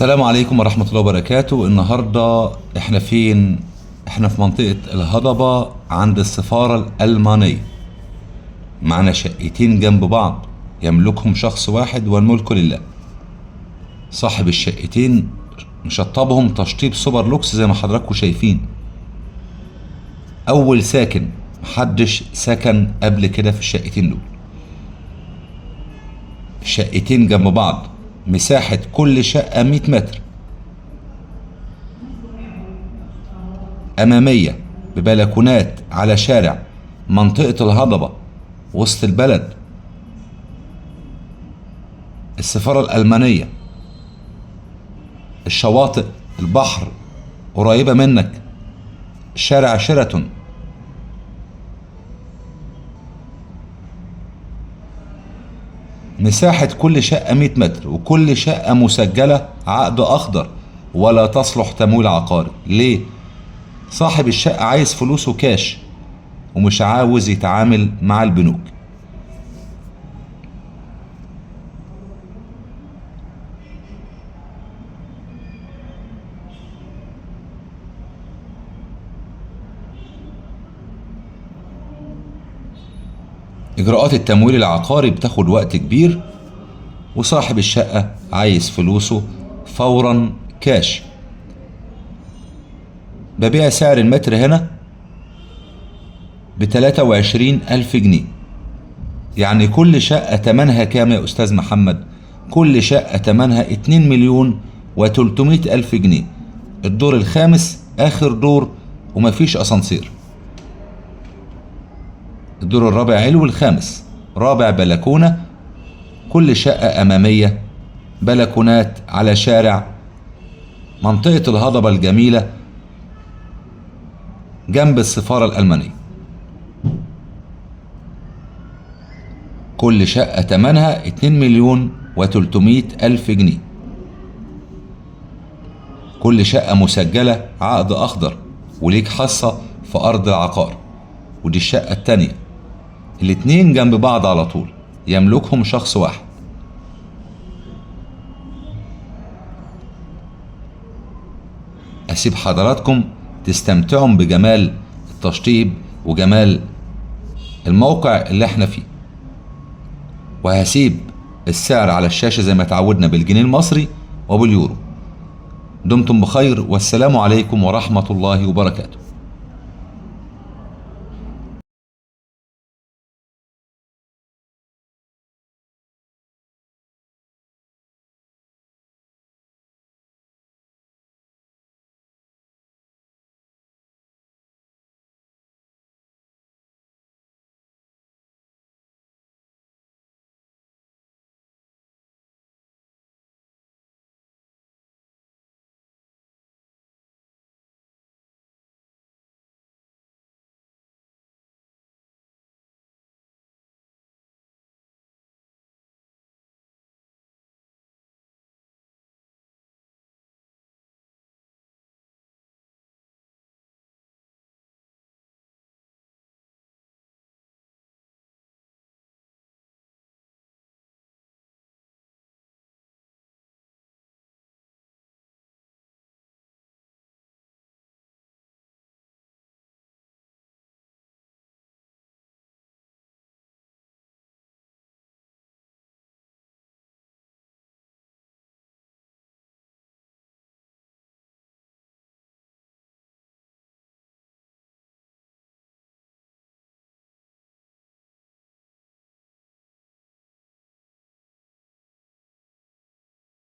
السلام عليكم ورحمة الله وبركاته. النهاردة احنا فين؟ احنا في منطقة الهضبة عند السفارة الألمانية. معنا شقتين جنب بعض يملكهم شخص واحد والملك لله. صاحب الشقتين مشطبهم تشطيب سوبر لوكس زي ما حضراتكم شايفين. أول ساكن، محدش سكن قبل كده في الشقتين دول. الشقتين جنب بعض، مساحة كل شقة 100 متر، أمامية ببلكونات على شارع، منطقة الهضبة وسط البلد، السفارة الألمانية، الشواطئ، البحر قريبة منك، شارع شيراتون. مساحة كل شقة 100 متر، وكل شقة مسجلة عقد أخضر ولا تصلح تمويل عقاري. ليه؟ صاحب الشقة عايز فلوسه كاش ومش عاوز يتعامل مع البنوك. إجراءات التمويل العقاري بتاخد وقت كبير، وصاحب الشقة عايز فلوسه فورا كاش. ببيع سعر المتر هنا ب23,000 جنيه. يعني كل شقة تمنها كام يا أستاذ محمد؟ كل شقة تمنها 2,300,000 جنيه. الدور الخامس آخر دور ومفيش أسانسير. الدور الرابع علو، الخامس رابع بلكونة. كل شقة أمامية، بلكونات على شارع، منطقة الهضبة الجميلة جنب السفارة الألمانية. كل شقة تمنها 2,300,000 جنيه. كل شقة مسجلة عقد أخضر وليك حصة في أرض العقار. ودي الشقة التانية، الاتنين جنب بعض على طول، يملكهم شخص واحد. أسيب حضراتكم تستمتعوا بجمال التشطيب وجمال الموقع اللي احنا فيه، وهسيب السعر على الشاشة زي ما تعودنا بالجنيه المصري وباليورو. دمتم بخير، والسلام عليكم ورحمة الله وبركاته.